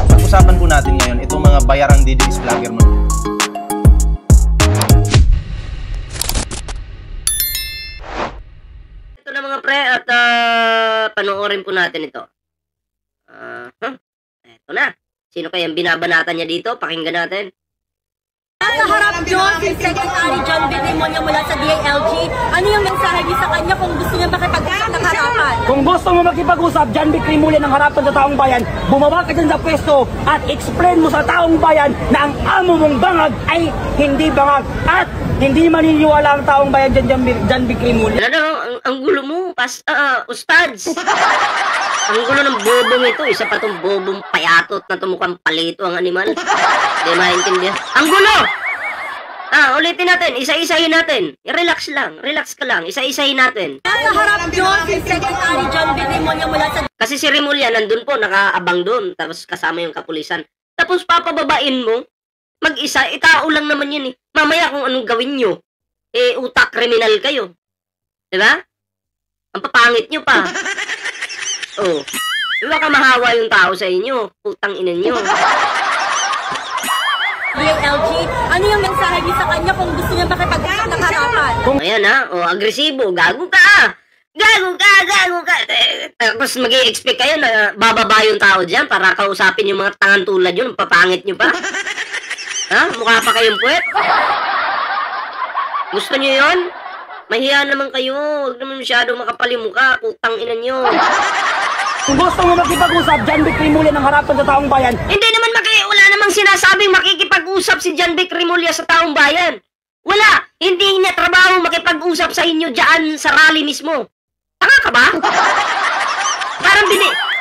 Pag-usapan po natin ngayon itong mga bayarang DDS vlogger mo. Ito na mga pre at panoorin po natin ito. Ito na. Sino kayang binabanatan niya dito? Pakinggan natin. Sa harap nyo, si Secretary John Bidemonyo mula sa DILG, ano yung mensahe niyo sa kanya kung gusto niya makipag-usap ng harapan? Kung gusto mo makipag-usap, John B. Cremulya ng harapan sa taong bayan, bumaba ka dyan sa pwesto at explain mo sa taong bayan na ang amo mong bangag ay hindi bangag at hindi maniniwala ang taong bayan dyan, John B. Cremulya. Ano, ang gulo mo, ustads. Ang gulo ng bobong ito. Isa pa itong bobong payatot na tumukhang palito ang animal. Hindi maintindihan. Ang gulo! Ulitin natin. Isa-isahin natin. Relax lang. Relax ka lang. Isa-isahin natin. Sa harap nyo, si Secretary John Bidemonyo mula sa... Kasi si Remulla nandun po, nakaabang doon. Tapos kasama yung kapulisan. Tapos papababain mo, mag-isa, tao lang naman yun eh. Mamaya kung anong gawin nyo, utak kriminal kayo. Diba? Ang papangit nyo pa. Oh. Diba ka mahawa yung tao sa inyo? Putang ina nyo. DILG, ano yung mensahe niyo sa kanya kung gusto niya makipag-usap ng harapan? Ayan agresibo. Gago ka. Gago ka. Tapos mag-i-expect kayo na bababa yung tao dyan para kausapin yung mga tangan tulad yun. Papangit nyo pa. Mukha pa kayong puwet. Gusto nyo yun? Mahiya naman kayo. Huwag naman masyado makapal yung mukha. Putang ina nyo. Kung gusto mo makipag-usap, John B. Cremulya ng harapan sa taong bayan, Hindi naman wala namang sinasabing makikipag-usap si John B. Cremulya sa taong bayan. Wala. Hindi niya trabaho makipag-usap sa inyo dyan sa rally mismo. Tanga ka ba?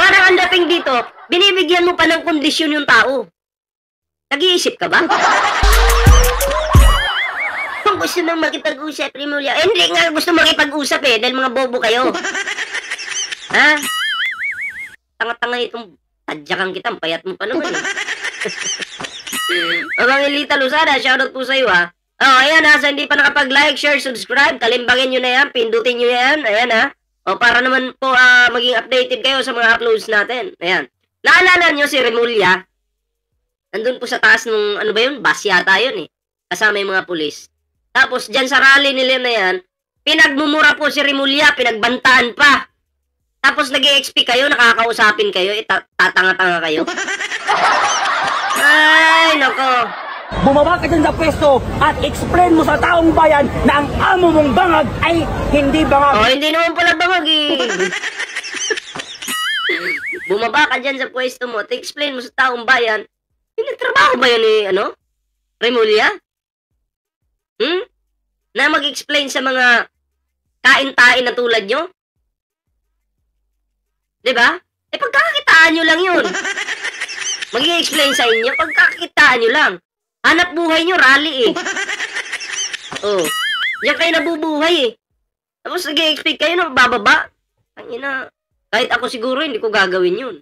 Parang ang dating dito, binibigyan mo pa ng kondisyon yung tao. Nag-iisip ka ba? Kung gusto nang makipag-usap, Cremulya, hindi nga gusto makipag-usap dahil mga bobo kayo. Tanga-tanga itong tadyakan kita, ang payat mo pa naman Evangelita Luzada, shoutout po sa iyo ayan sa hindi pa nakapag-like, share, subscribe, kalimbangin nyo na yan, pindutin nyo yan, ayan para naman po maging updated kayo sa mga uploads natin, ayan. Naalala nyo si Remulla, nandun po sa taas nung, ano ba yun, bus yata yun kasama yung mga pulis. Tapos dyan sa rally nila na yan, pinagmumura po si Remulla, pinagbantaan pa. Tapos nag-i-expect kayo, nakakausapin kayo, tatanga-tanga kayo. Ay, nako. bumaba ka dyan sa pwesto at explain mo sa taong bayan na ang amo mong bangag ay hindi bangag. Hindi naman pala bangag Bumaba ka dyan sa pwesto mo at explain mo sa taong bayan, nagtrabaho ba yun Remulla? Na mag-explain sa mga kain-tain na tulad nyo? Diba? Pagkakakitaan nyo lang yun. Mag-i-explain sa inyo, pagkakakitaan nyo lang. Hanap buhay nyo, rally Diyan kayo nabubuhay Tapos nag-i-expect kayo na bababa. Kahit ako siguro, hindi ko gagawin yun.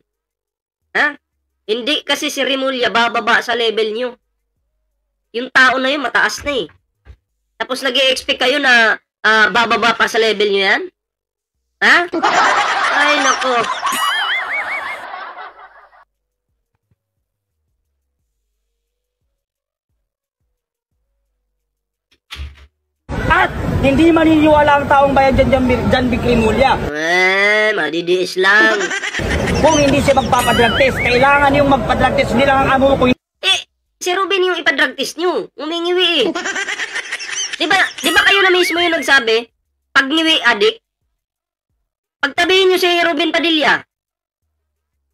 Hindi kasi si Remulla bababa sa level nyo. Yung tao na yun, mataas na Tapos nag-i-expect kayo na bababa pa sa level nyo yan? Ay, nako. At hindi maniniwala ang taong bayan dyan, John B. Cremulya. Madidiis lang. Kung hindi siya magpapadrug test, kailangan yung magpadrug test. Hindi lang ang amo ko. Si Ruben yung ipadrag test nyo. Umingiwi Diba kayo na mismo yung nagsabi, pag ngiwi adik, pagtabihin nyo si Ruben Padilla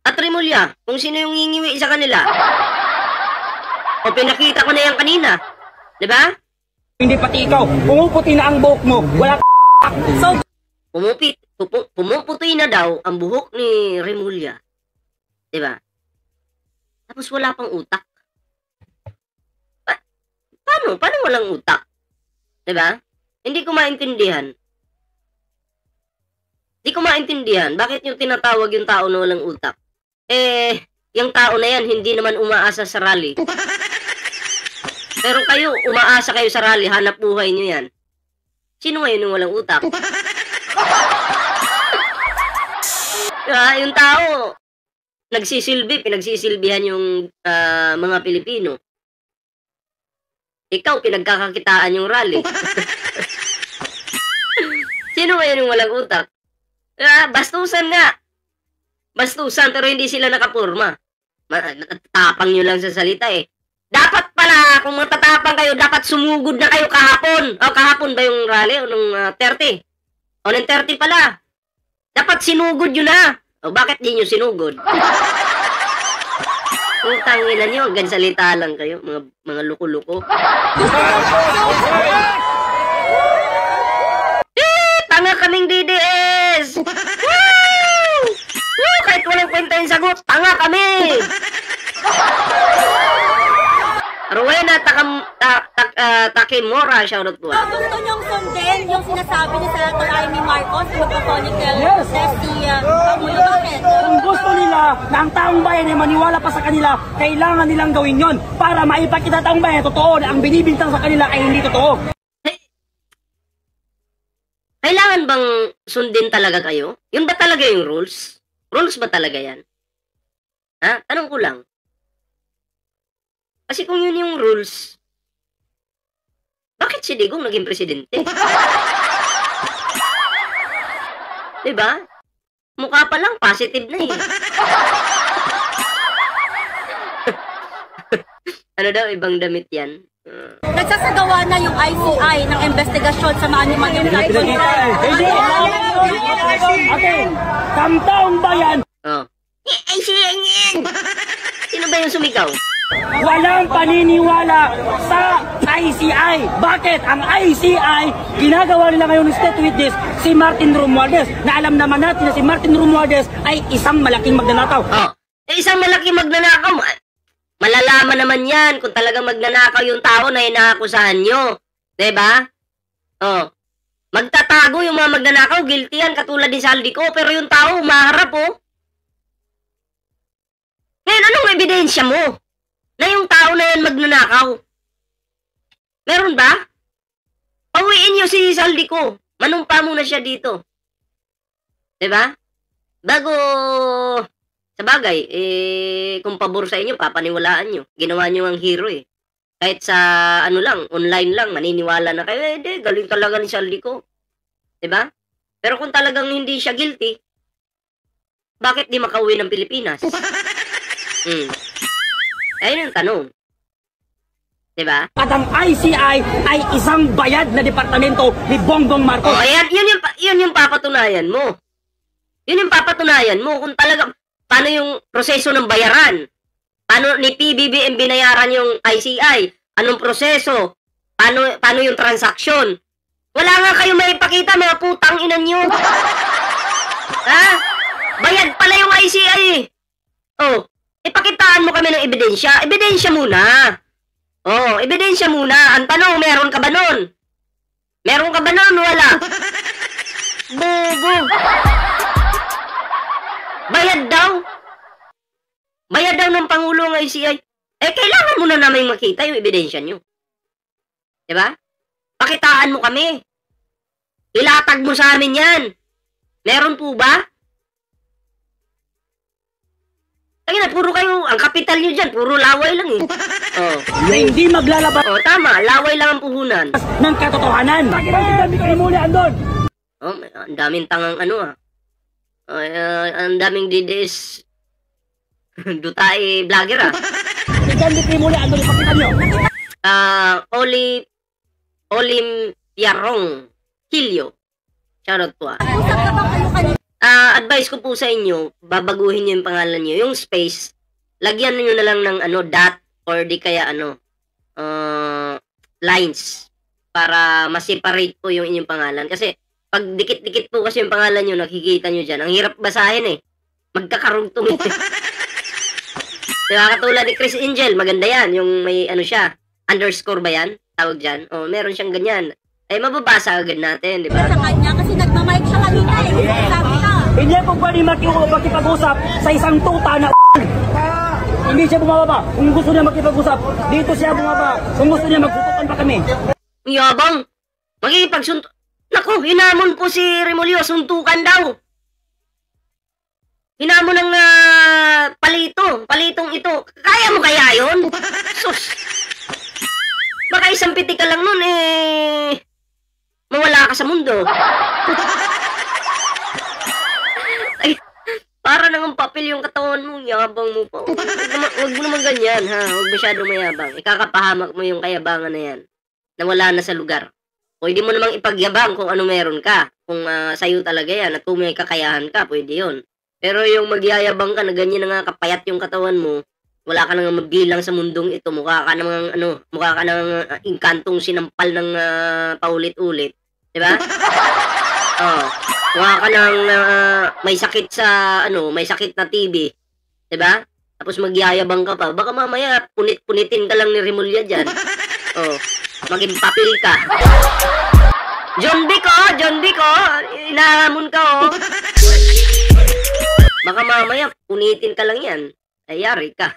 at Remulla, kung sino yung ngingiwi sa kanila. O pinakita ko na yan kanina. Diba? Hindi pati ikaw. Pumuputi na ang buhok mo. Wala So, pumuputi na daw ang buhok ni Remulla. Diba? Tapos wala pang utak. Paano walang utak? Diba? Hindi ko maintindihan. Bakit yung tinatawag yung tao na walang utak? Yung tao na yan, hindi naman umaasa sa rally. Pero kayo, umaasa kayo sa rally, hanap buhay nyo yan. Sino ngayon yung walang utak? Yung tao, pinagsisilbihan yung mga Pilipino. Ikaw, pinagkakakitaan yung rally. Sino ba yan yung walang utak? Bastusan nga. Bastusan, pero hindi sila nakapurma. Tapang nyo lang sa salita eh. Dapat pala, kung matatapang kayo, dapat sumugod na kayo kahapon. Kahapon ba yung rally? O nung 30? O nung 30 pala. Dapat sinugod nyo na. Bakit di nyo sinugod? Kung tanginan nyo, hanggang salita lang kayo, mga luko-luko. Tanga kaming DDS! Woo! Woo! Kahit walang kwenta yung sagot, tanga kami! Rowena Takimura, shoutout po. Gusto niyong sundin yung sinasabi ni Senator Amy Marcos na magpa-political test si Pangulo. Bakit? Kung gusto nila na ang taong bayan ay maniwala pa sa kanila, kailangan nilang gawin yon para maipakita taong bayan totoo na ang binibintang sa kanila ay hindi totoo. Kailangan bang sundin talaga kayo? Yun ba talaga yung rules? Rules ba talaga yan? Tanong ko lang. Kasi kung yun yung rules, bakit si Digong naging presidente? Diba? Mukha pa lang, positive na eh. Ano daw, ibang damit yan? Nagsasagawa na yung ICI ng investigasyon sa mga animal Okay, taong bayan, Sino ba yung sumigaw? walang paniniwala sa ICI. Bakit? Ang ICI, ginagawa nila ngayon ng state witness si Martin Romualdez, na alam naman natin na si Martin Romualdez ay isang malaking magnanakaw. Isang malaking magnanakaw. Malalaman naman yan kung talagang magnanakaw yung tao na inaakusahan nyo. Diba? Magtatago yung mga magnanakaw, guilty yan, katulad ni Saldico, pero yung tao, maharap Ngayon, anong ebidensya mo? Na yung tao na yan magnanakaw. Meron ba? Pauwiin nyo si Saldico. Manumpa muna siya dito. Diba? Bago, sa bagay, kung pabor sa inyo, papaniwalaan nyo. Ginawa nyo ang hero eh. Kahit sa, online lang, maniniwala na kayo, galing talaga ni Saldico. Diba? Pero kung talagang hindi siya guilty, bakit di makauwi ng Pilipinas? Ayun ang tanong. Diba? At ang ICI ay isang bayad na departamento ni Bongbong Marcos. Yun yung papatunayan mo. Yun yung papatunayan mo kung talaga, paano yung proseso ng bayaran? Paano ni PBBM binayaran yung ICI? Anong proseso? Paano yung transaksyon? Wala nga kayo maipakita, mga putang ina nyo. Bayad pala yung ICI ipakitaan mo kami ng ebidensya. Ebidensya muna. Ebidensya muna. Ang tanong, meron ka ba nun? Meron ka ba nun? Wala. Bobo. Bayad daw. Bayad daw ng Pangulo ng ICI. Kailangan mo na namin makita yung ebidensya nyo. Diba? Pakitaan mo kami. Ilatag mo sa amin yan. Meron po ba? Puro kayo, ang kapital nyo dyan, puro laway lang eh. Na hindi maglalabas tama, laway lang ang puhunan. ng katotohanan. Bakit ang John B. Crimolia andon? Ang daming tangang ang daming DDS dutae vlogger Si John B. Crimolia andon, ipakita nyo. Olimpiarong Hilyo. Shoutout po advice ko po sa inyo, babaguhin nyo yung pangalan nyo. Yung space, lagyan nyo na lang ng dot or di kaya lines para ma-separate po yung inyong pangalan. Kasi pag dikit-dikit po kasi yung pangalan nyo, nakikita nyo dyan. Ang hirap basahin eh. Magkakarugtong eh. Diba, katulad ni Chris Angel, maganda yan. Yung may siya, underscore ba yan? Tawag dyan. Meron siyang ganyan. Mababasa agad natin, di ba? Sa kanya kasi nagmamic siya kanina eh. Sabi na. Hindi po pwede makipag-usap sa isang tuta na hindi siya bumababa. Kung gusto niya makipag-usap, dito siya bumaba. Kung gusto niya, magsutukan pa kami. Yabang, makikipagsuntukan. Naku, hinamon po si Remolyo, suntukan daw. palitong ito. Kaya mo kaya yun? Sus! Baka isang pitik ka lang nun mawala ka sa mundo. Ay, para nang papel yung katawan mo, yabang mo pa. Huwag mo naman ganyan, ha? Huwag masyado mayabang. Ikakapahamak mo yung kayabangan na yan. Na wala na sa lugar. Pwede mo namang ipagyabang kung ano meron ka. Kung sa'yo talaga yan at kung may kakayahan ka, pwede yun. Pero yung magyayabang ka na ganyan na nga kapayat yung katawan mo, wala ka nang mabilang sa mundong ito, mukha ka nang inkantong sinampal ng paulit-ulit. Diba? Oh, mukha ka nang may sakit may sakit na TB. Diba? Tapos magyayabang ka pa. Baka mamaya, punit-punitin ka lang ni Rimulya dyan. Oh, maging papel ka. John Vic, inahamon ka, oh. Baka mamaya, punitin ka lang yan. Ay, yari ka.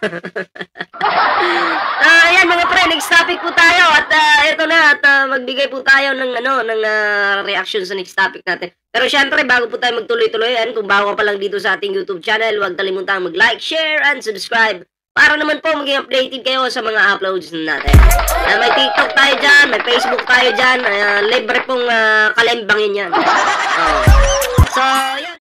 Ayan mga pre, next topic po tayo. At ito na, at magbigay po tayo ng reaction sa next topic natin. Pero syempre, bago po tayo magtuloy-tuloy, kung bago ka pa lang dito sa ating YouTube channel, huwag kalimutan mag-like, share, and subscribe. Para naman po maging updated kayo sa mga uploads natin. May TikTok tayo dyan, may Facebook tayo dyan. Libre pong kalimbangin yan. So, yan.